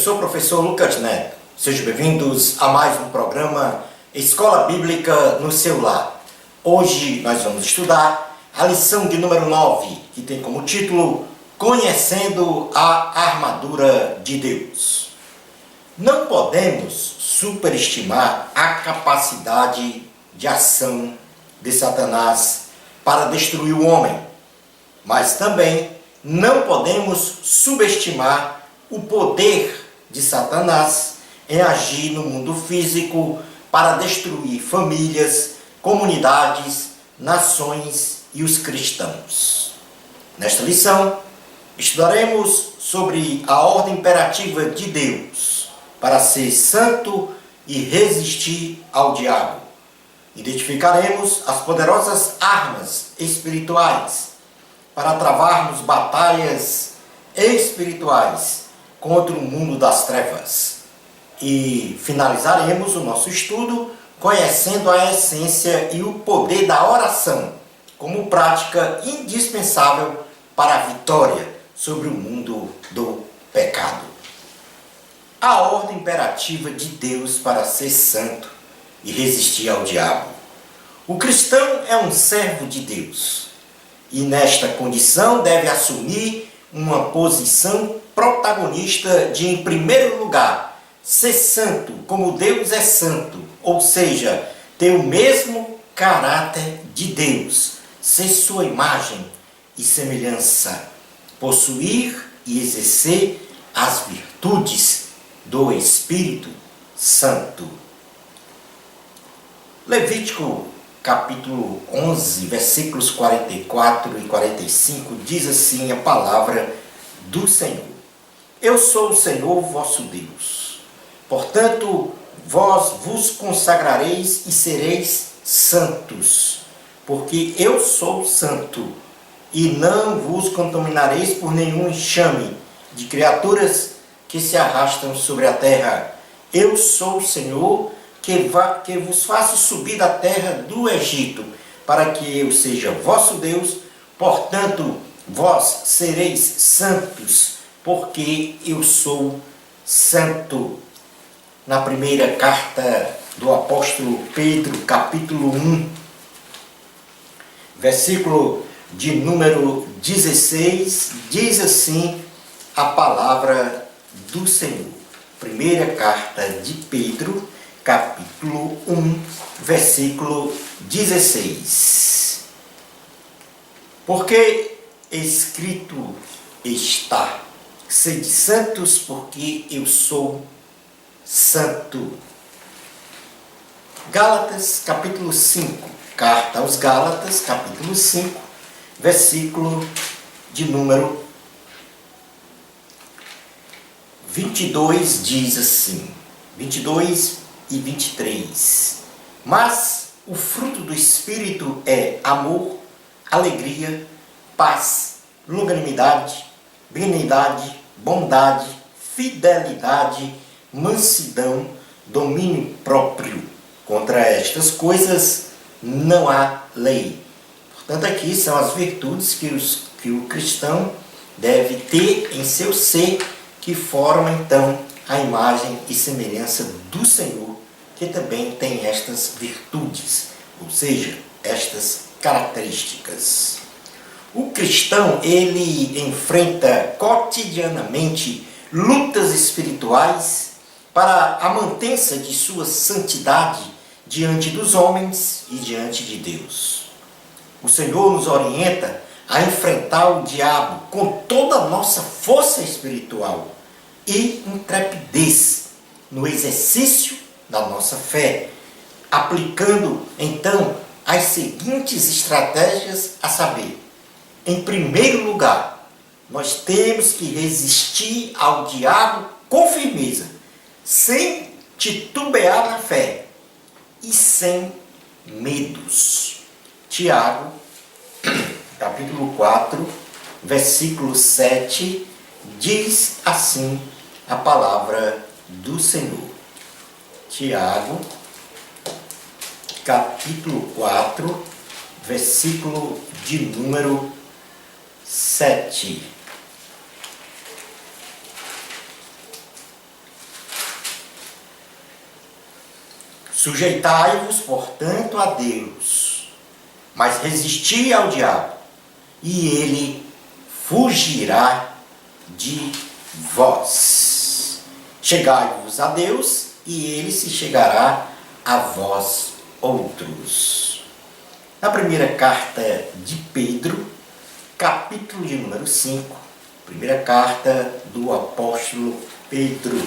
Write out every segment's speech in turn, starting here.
sou o professor Lucas Neto. Sejam bem-vindos a mais um programa Escola Bíblica no seu lar. Hoje nós vamos estudar a lição de número 9, que tem como título Conhecendo a Armadura de Deus. Não podemos superestimar a capacidade de ação de Satanás para destruir o homem, mas também não podemos subestimar o poder de Satanás em agir no mundo físico para destruir famílias, comunidades, nações e os cristãos. Nesta lição, estudaremos sobre a ordem imperativa de Deus para ser santo e resistir ao diabo. Identificaremos as poderosas armas espirituais para travarmos batalhas espirituais contra o mundo das trevas. E finalizaremos o nosso estudo conhecendo a essência e o poder da oração como prática indispensável para a vitória sobre o mundo do pecado. A ordem imperativa de Deus para ser santo e resistir ao diabo. O cristão é um servo de Deus e nesta condição deve assumir uma posição protagonista de, em primeiro lugar, ser santo como Deus é santo, ou seja, ter o mesmo caráter de Deus, ser sua imagem e semelhança, possuir e exercer as virtudes do Espírito Santo. Levítico capítulo 11, versículos 44 e 45, diz assim a palavra do Senhor. Eu sou o Senhor vosso Deus. Portanto, vós vos consagrareis e sereis santos, porque eu sou santo, e não vos contaminareis por nenhum enxame de criaturas que se arrastam sobre a terra. Eu sou o Senhor que vos faço subir da terra do Egito, para que eu seja vosso Deus. Portanto, vós sereis santos, porque eu sou santo. Na primeira carta do apóstolo Pedro, capítulo 1, versículo de número 16, diz assim a palavra do Senhor. Primeira carta de Pedro, capítulo 1, versículo 16. Porque escrito está: sede santos, porque eu sou santo. Gálatas, capítulo 5. Carta aos Gálatas, capítulo 5, versículo de número 22, diz assim, 22 e 23. Mas o fruto do Espírito é amor, alegria, paz, longanimidade, benignidade, bondade, fidelidade, mansidão, domínio próprio. Contra estas coisas não há lei. Portanto, aqui são as virtudes que o cristão deve ter em seu ser, que formam então a imagem e semelhança do Senhor, que também tem estas virtudes, ou seja, estas características. O cristão, ele enfrenta cotidianamente lutas espirituais para a mantença de sua santidade diante dos homens e diante de Deus. O Senhor nos orienta a enfrentar o diabo com toda a nossa força espiritual e intrepidez no exercício da nossa fé, aplicando então as seguintes estratégias, a saber: em primeiro lugar, nós temos que resistir ao diabo com firmeza, sem titubear na fé e sem medos. Tiago, capítulo 4, versículo 7, diz assim a palavra do Senhor. Tiago, capítulo 4, versículo de número 7. Sujeitai-vos, portanto, a Deus, mas resisti ao diabo, e ele fugirá de vós. Chegai-vos a Deus, e ele se chegará a vós outros. Na primeira carta de Pedro, capítulo de número 5, primeira carta do apóstolo Pedro,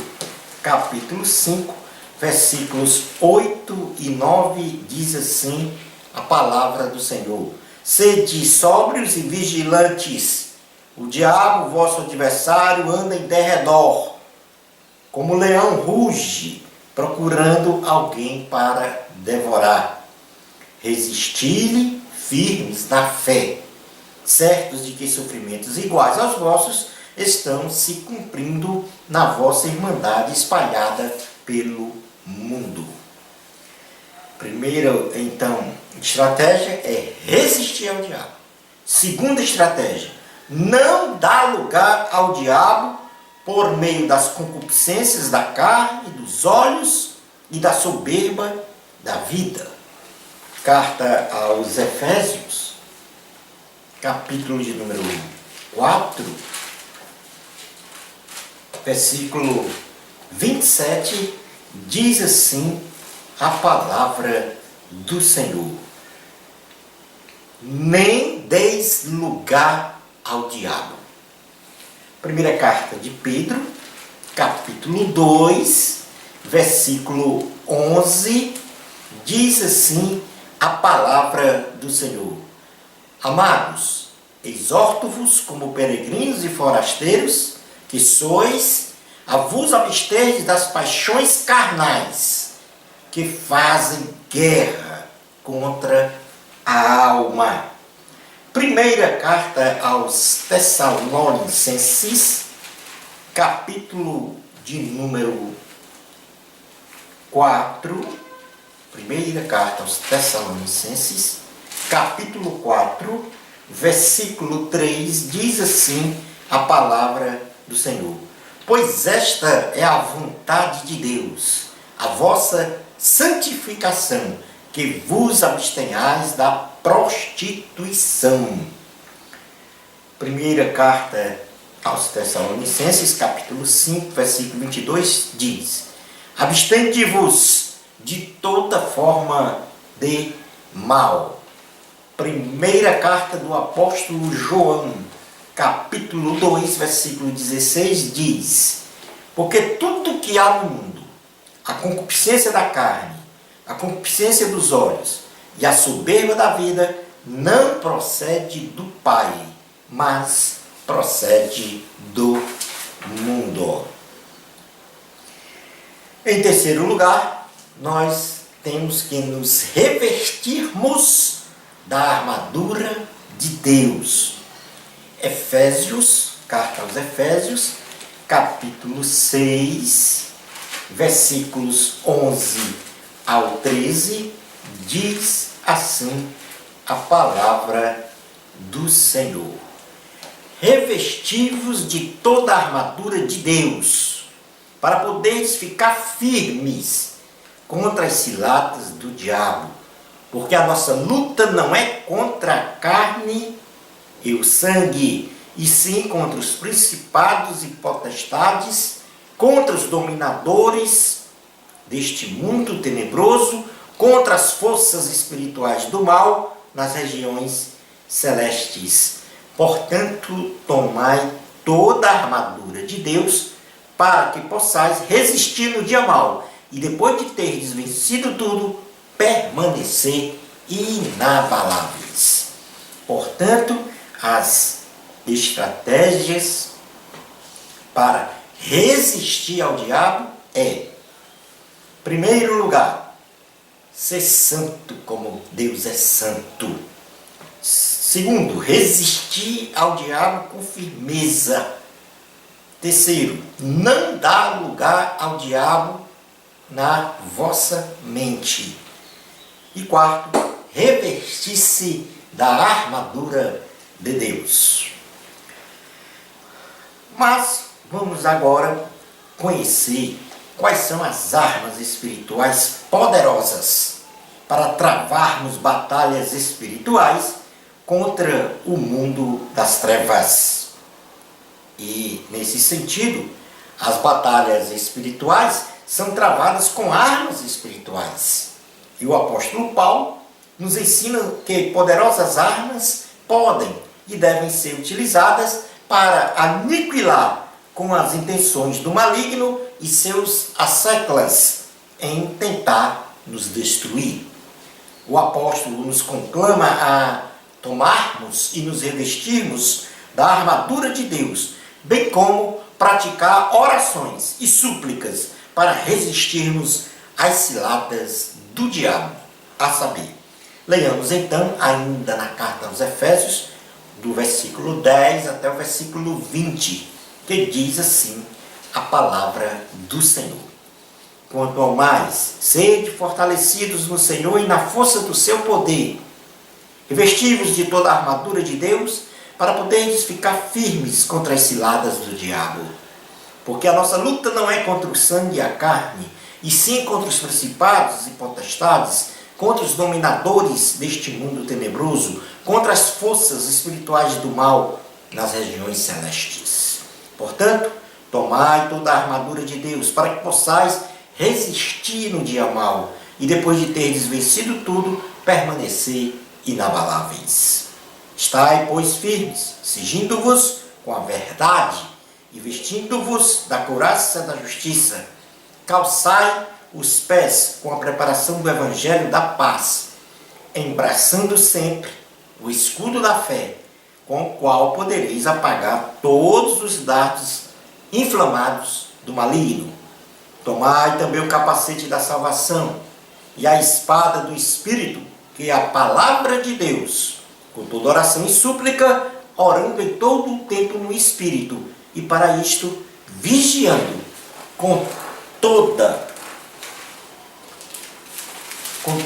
capítulo 5, versículos 8 e 9, diz assim a palavra do Senhor: sede sóbrios e vigilantes, o diabo, vosso adversário, anda em derredor, como leão ruge, procurando alguém para devorar. Resisti-lhe firmes na fé, certos de que sofrimentos iguais aos vossos estão se cumprindo na vossa irmandade espalhada pelo mundo. Primeira, então, estratégia é resistir ao diabo. Segunda estratégia, não dar lugar ao diabo por meio das concupiscências da carne, dos olhos e da soberba da vida. Carta aos Efésios, capítulo de número 4, versículo 27, diz assim a palavra do Senhor: nem deis lugar ao diabo. Primeira carta de Pedro, capítulo 2, versículo 11, diz assim a palavra do Senhor: amados, exorto-vos como peregrinos e forasteiros que sois, a vos absterdes das paixões carnais que fazem guerra contra a alma. Primeira carta aos Tessalonicenses, capítulo de número 4, primeira carta aos Tessalonicenses, capítulo 4, versículo 3, diz assim a palavra do Senhor: pois esta é a vontade de Deus, a vossa santificação, que vos abstenhais da prostituição. Primeira carta aos Tessalonicenses, capítulo 5, versículo 22, diz: abstende-vos de toda forma de mal. Primeira carta do apóstolo João, capítulo 2, versículo 16, diz: porque tudo que há no mundo, a concupiscência da carne, a concupiscência dos olhos e a soberba da vida, não procede do Pai, mas procede do mundo. Em terceiro lugar, nós temos que nos revestirmos da armadura de Deus. Efésios, carta aos Efésios, capítulo 6, versículos 11 ao 13, diz assim a palavra do Senhor: revesti-vos de toda a armadura de Deus, para poderes ficar firmes contra as ciladas do diabo, porque a nossa luta não é contra a carne e o sangue, e sim contra os principados e potestades, contra os dominadores deste mundo tenebroso, contra as forças espirituais do mal nas regiões celestes. Portanto, tomai toda a armadura de Deus, para que possais resistir no dia mau, e depois de terdes vencido tudo, permanecer inabaláveis. Portanto, as estratégias para resistir ao diabo é: primeiro lugar, ser santo como Deus é santo. Segundo, resistir ao diabo com firmeza. Terceiro, não dar lugar ao diabo na vossa mente. E quarto, revestir-se da armadura de Deus. Mas vamos agora conhecer quais são as armas espirituais poderosas para travarmos batalhas espirituais contra o mundo das trevas. E, nesse sentido, as batalhas espirituais são travadas com armas espirituais. E o apóstolo Paulo nos ensina que poderosas armas podem e devem ser utilizadas para aniquilar com as intenções do maligno e seus asseclas em tentar nos destruir. O apóstolo nos conclama a tomarmos e nos revestirmos da armadura de Deus, bem como praticar orações e súplicas para resistirmos às ciladas do diabo, a saber. Leiamos então, ainda na carta aos Efésios, do versículo 10 até o versículo 20, que diz assim a palavra do Senhor. Quanto ao mais, sede fortalecidos no Senhor e na força do seu poder, revesti-vos de toda a armadura de Deus, para poderes ficar firmes contra as ciladas do diabo. Porque a nossa luta não é contra o sangue e a carne, e sim contra os principados e potestades, contra os dominadores deste mundo tenebroso, contra as forças espirituais do mal nas regiões celestes. Portanto, tomai toda a armadura de Deus, para que possais resistir no dia mau, e depois de terdes vencido tudo, permanecer inabaláveis. Estai, pois, firmes, cingindo-vos com a verdade, e vestindo-vos da couraça da justiça. Calçai os pés com a preparação do evangelho da paz, embraçando sempre o escudo da fé, com o qual podereis apagar todos os dardos inflamados do maligno. Tomai também o capacete da salvação e a espada do Espírito, que é a palavra de Deus, com toda oração e súplica, orando em todo o tempo no Espírito, e para isto vigiando com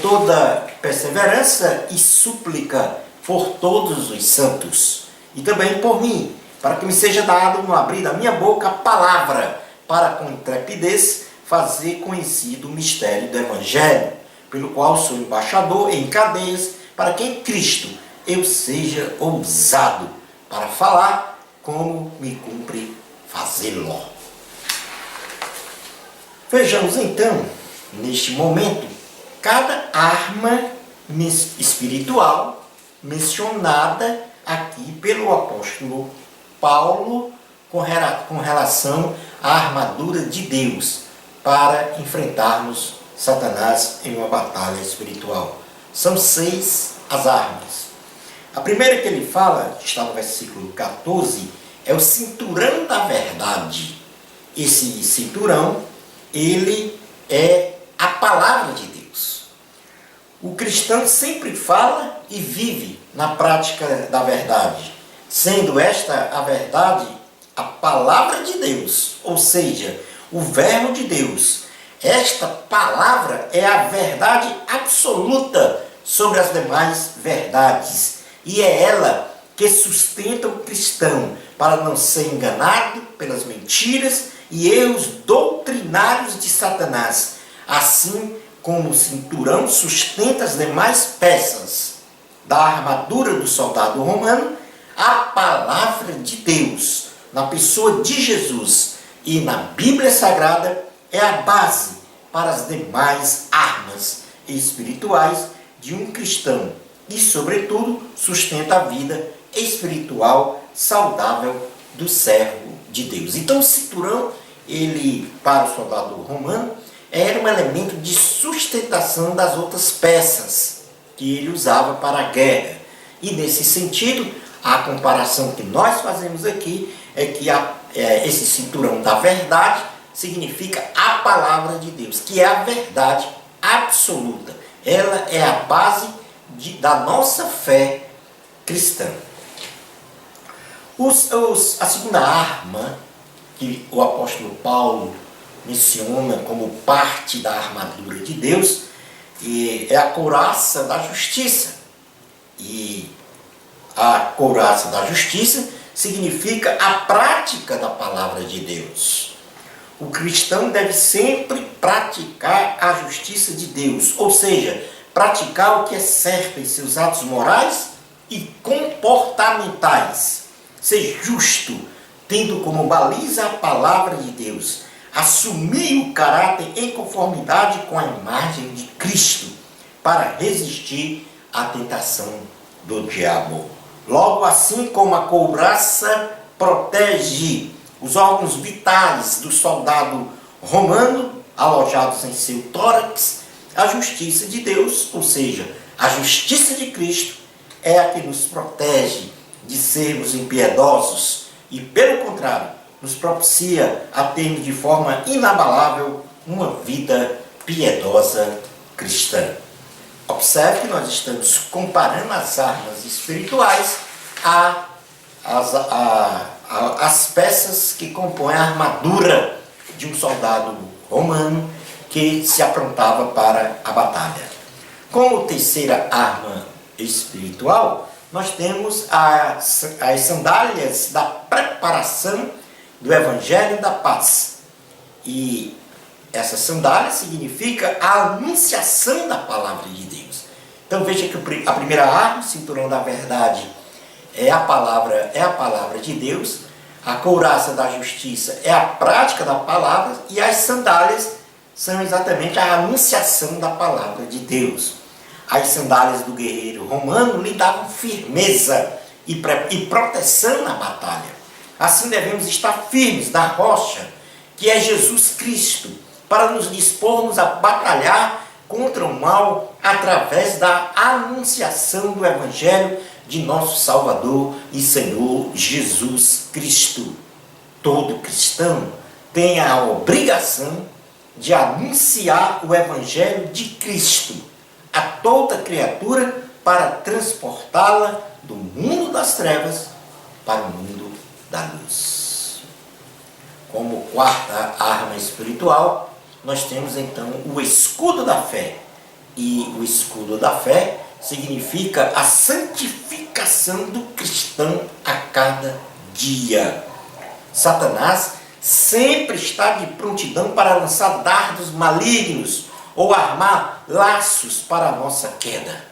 toda perseverança e súplica por todos os santos, e também por mim, para que me seja dado no abrir da minha boca a palavra, para com intrepidez fazer conhecido o mistério do Evangelho, pelo qual sou embaixador em cadeias, para que em Cristo eu seja ousado para falar como me cumpre fazê-lo. Vejamos então, neste momento, cada arma espiritual mencionada aqui pelo apóstolo Paulo com relação à armadura de Deus para enfrentarmos Satanás em uma batalha espiritual. São 6 as armas. A primeira que ele fala, está no versículo 14, é o cinturão da verdade. Esse cinturão, ele é a palavra de Deus. O cristão sempre fala e vive na prática da verdade, sendo esta a verdade, a palavra de Deus, ou seja, o verbo de Deus. Esta palavra é a verdade absoluta sobre as demais verdades, e é ela que sustenta o cristão para não ser enganado pelas mentiras e erros doutrinários de Satanás, assim como o cinturão sustenta as demais peças da armadura do soldado romano. A palavra de Deus, na pessoa de Jesus e na Bíblia Sagrada, é a base para as demais armas espirituais de um cristão e, sobretudo, sustenta a vida espiritual saudável do servo de Deus. Então, o cinturão, ele, para o soldado romano, era um elemento de sustentação das outras peças que ele usava para a guerra. E, nesse sentido, a comparação que nós fazemos aqui é que esse cinturão da verdade significa a palavra de Deus, que é a verdade absoluta. Ela é a base da nossa fé cristã. A segunda arma que o apóstolo Paulo menciona como parte da armadura de Deus é a couraça da justiça. E a couraça da justiça significa a prática da palavra de Deus. o cristão deve sempre praticar a justiça de Deus, ou seja, praticar o que é certo em seus atos morais e comportamentais. Ser justo, tendo como baliza a palavra de Deus. Assumir o caráter em conformidade com a imagem de Cristo, para resistir à tentação do diabo. Logo, assim como a couraça protege os órgãos vitais do soldado romano, alojados em seu tórax, a justiça de Deus, ou seja, a justiça de Cristo, é a que nos protege de sermos impiedosos e, pelo contrário, nos propicia a termos de forma inabalável uma vida piedosa cristã. Observe que nós estamos comparando as armas espirituais às peças que compõem a armadura de um soldado romano que se aprontava para a batalha. Como terceira arma espiritual, nós temos as sandálias da preparação do Evangelho da Paz. E essa sandália significa a anunciação da palavra de Deus. Então veja que a primeira arma, o cinturão da verdade, é a palavra de Deus. A couraça da justiça é a prática da palavra. E as sandálias são exatamente a anunciação da palavra de Deus. As sandálias do guerreiro romano lhe davam firmeza e proteção na batalha. Assim devemos estar firmes na rocha, que é Jesus Cristo, para nos dispormos a batalhar contra o mal através da anunciação do Evangelho de nosso Salvador e Senhor Jesus Cristo. Todo cristão tem a obrigação de anunciar o Evangelho de Cristo a toda criatura para transportá-la do mundo das trevas para o mundo da luz. Como quarta arma espiritual, nós temos então o escudo da fé. E o escudo da fé significa a santificação do cristão a cada dia. Satanás sempre está de prontidão para lançar dardos malignos ou armar laços para a nossa queda.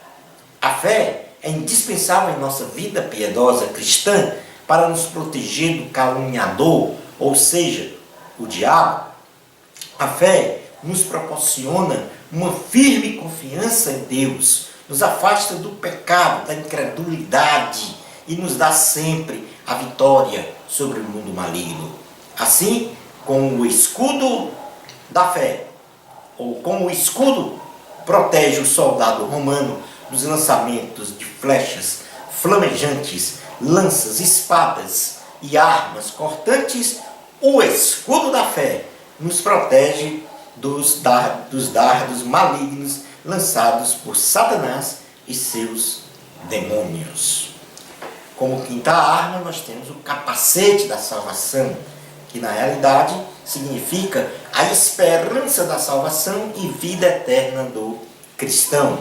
A fé é indispensável em nossa vida piedosa cristã para nos proteger do caluniador, ou seja, o diabo. A fé nos proporciona uma firme confiança em Deus, nos afasta do pecado, da incredulidade e nos dá sempre a vitória sobre o mundo maligno. Assim, com o escudo da fé, ou como o escudo protege o soldado romano dos lançamentos de flechas flamejantes, lanças, espadas e armas cortantes, o escudo da fé nos protege dos dardos malignos lançados por Satanás e seus demônios. Como quinta arma, nós temos o capacete da salvação, que na realidade significa a esperança da salvação e vida eterna do cristão.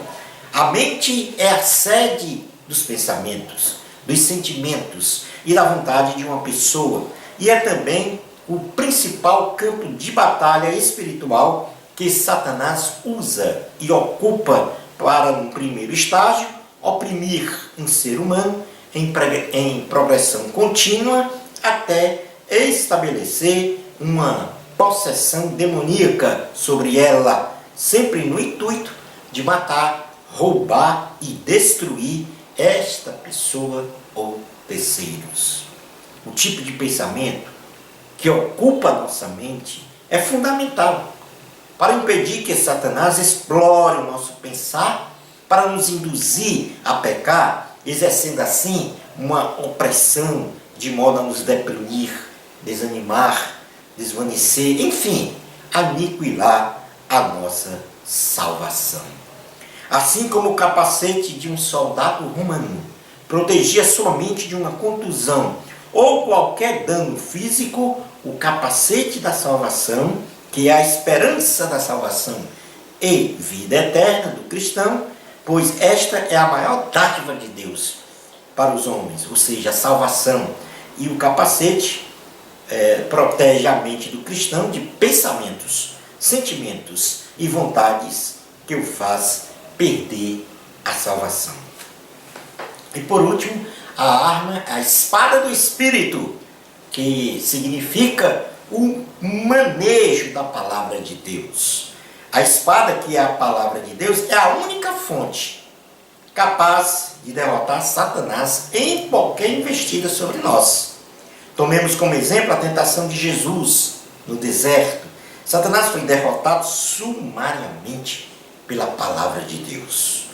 A mente é a sede dos pensamentos, dos sentimentos e da vontade de uma pessoa, e é também o principal campo de batalha espiritual que Satanás usa e ocupa para, no primeiro estágio, oprimir um ser humano em progressão contínua até estabelecer uma possessão demoníaca sobre ela, sempre no intuito de matar, roubar e destruir esta pessoa ou terceiros. O tipo de pensamento que ocupa a nossa mente é fundamental para impedir que Satanás explore o nosso pensar para nos induzir a pecar, exercendo assim uma opressão de modo a nos deprimir, desanimar, desvanecer, enfim, aniquilar a nossa salvação. Assim como o capacete de um soldado romano protegia somente de uma contusão ou qualquer dano físico, o capacete da salvação, que é a esperança da salvação e vida eterna do cristão, pois esta é a maior dádiva de Deus para os homens, ou seja, a salvação. E o capacete protege a mente do cristão de pensamentos, sentimentos e vontades que o faz perder a salvação. E por último, a arma, a espada do Espírito, que significa o manejo da palavra de Deus. A espada, que é a palavra de Deus, é a única fonte capaz de derrotar Satanás em qualquer investida sobre nós. Tomemos como exemplo a tentação de Jesus no deserto. Satanás foi derrotado sumariamente pela palavra de Deus.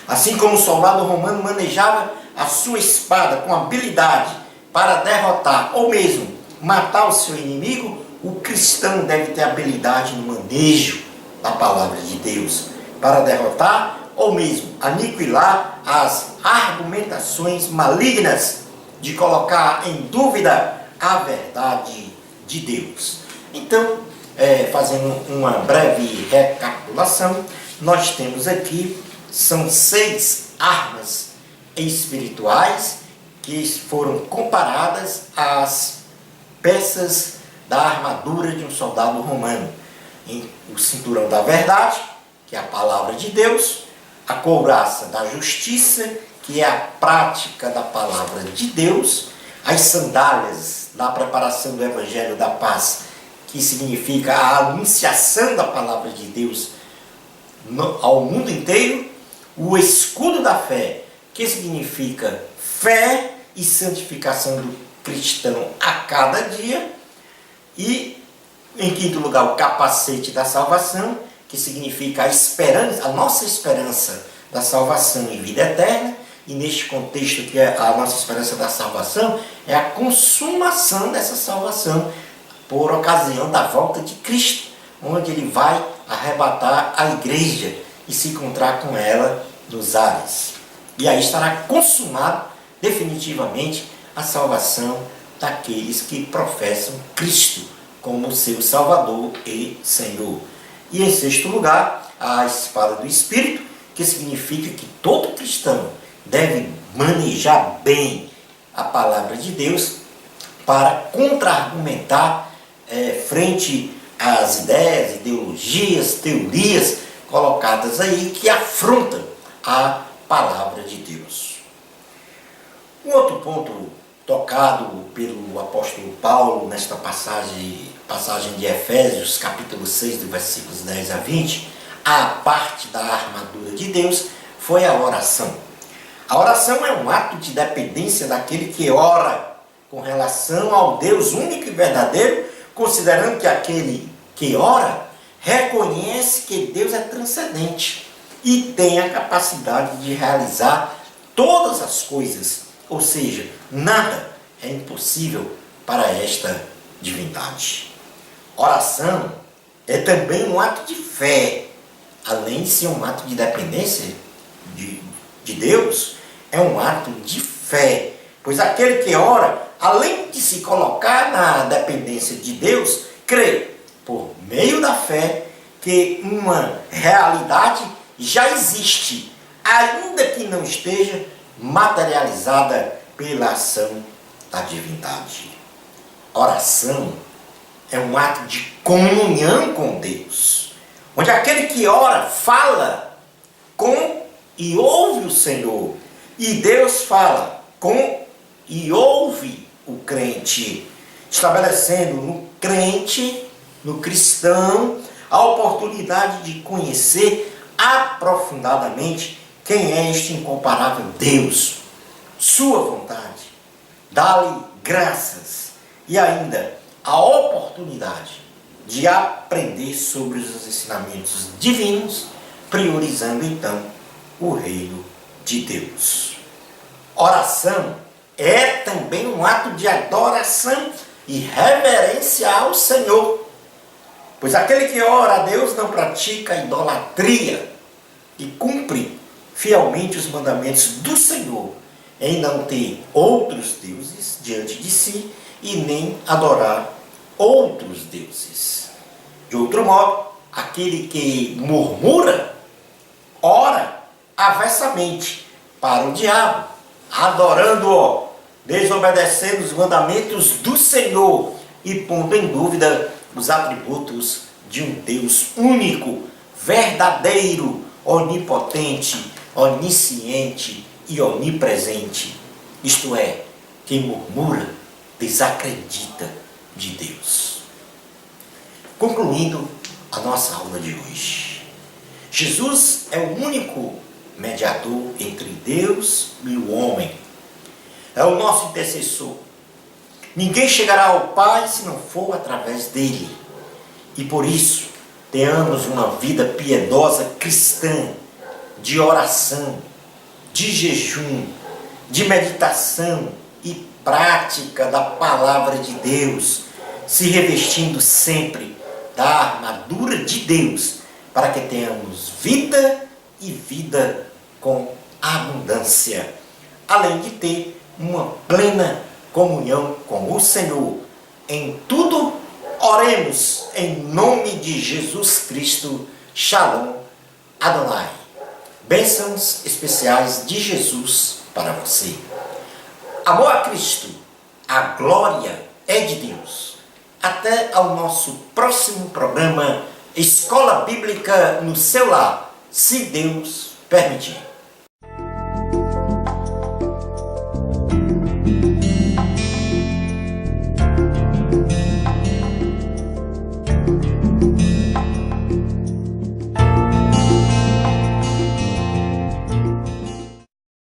Assim como o soldado romano manejava a sua espada com habilidade para derrotar ou mesmo matar o seu inimigo, o cristão deve ter habilidade no manejo da palavra de Deus para derrotar ou mesmo aniquilar as argumentações malignas de colocar em dúvida a verdade de Deus. Então, fazendo uma breve recapitulação, nós temos aqui, são 6 armas espirituais que foram comparadas às peças da armadura de um soldado romano. O cinturão da verdade, que é a palavra de Deus, a couraça da justiça, que é a prática da palavra de Deus, as sandálias da preparação do Evangelho da Paz, que significa a anunciação da palavra de Deus ao mundo inteiro, o escudo da fé, que significa fé e santificação do cristão a cada dia, e, em quinto lugar, o capacete da salvação, que significa a esperança, a nossa esperança da salvação e vida eterna, e neste contexto que é a nossa esperança da salvação, é a consumação dessa salvação por ocasião da volta de Cristo, onde Ele vai arrebatar a igreja e se encontrar com ela nos ares. E aí estará consumado definitivamente a salvação daqueles que professam Cristo como seu Salvador e Senhor. E em sexto lugar, a espada do Espírito, que significa que todo cristão deve manejar bem a palavra de Deus para contra-argumentar frente às ideias, ideologias, teorias colocadas aí que afrontam a palavra de Deus. Um outro ponto tocado pelo apóstolo Paulo nesta passagem de Efésios, capítulo 6, do versículos 10 a 20, a parte da armadura de Deus, foi a oração. A oração é um ato de dependência daquele que ora com relação ao Deus único e verdadeiro, considerando que aquele que ora reconhece que Deus é transcendente e tem a capacidade de realizar todas as coisas, ou seja, nada é impossível para esta divindade. Oração é também um ato de fé, além de ser um ato de dependência de Deus, é um ato de fé, pois aquele que ora, além de se colocar na dependência de Deus, crê, por meio da fé, que uma realidade já existe, ainda que não esteja materializada pela ação da divindade. Oração é um ato de comunhão com Deus, onde aquele que ora fala com e ouve o Senhor, e Deus fala com e ouve o crente, estabelecendo no crente, no cristão, a oportunidade de conhecer aprofundadamente quem é este incomparável Deus, sua vontade, dá-lhe graças e ainda a oportunidade de aprender sobre os ensinamentos divinos, priorizando então o reino de Deus. Oração é também um ato de adoração e reverência ao Senhor, pois aquele que ora a Deus não pratica idolatria e cumpre fielmente os mandamentos do Senhor, em não ter outros deuses diante de si e nem adorar outros deuses. De outro modo, aquele que murmura, ora avessamente para o diabo, adorando-o, desobedecendo os mandamentos do Senhor, e pondo em dúvida os atributos de um Deus único, verdadeiro, onipotente, onisciente e onipresente. Isto é, quem murmura desacredita de Deus. Concluindo a nossa aula de hoje, Jesus é o único mediador entre Deus e o homem. É o nosso intercessor. Ninguém chegará ao Pai se não for através dele. E por isso, tenhamos uma vida piedosa cristã, de oração, de jejum, de meditação e prática da palavra de Deus, se revestindo sempre da armadura de Deus, para que tenhamos vida e vida com abundância, além de ter uma plena comunhão com o Senhor. Em tudo, oremos em nome de Jesus Cristo. Shalom Adonai. Bênçãos especiais de Jesus para você. Amor a Cristo, a glória é de Deus. Até ao nosso próximo programa Escola Bíblica no seu lar, se Deus permitir.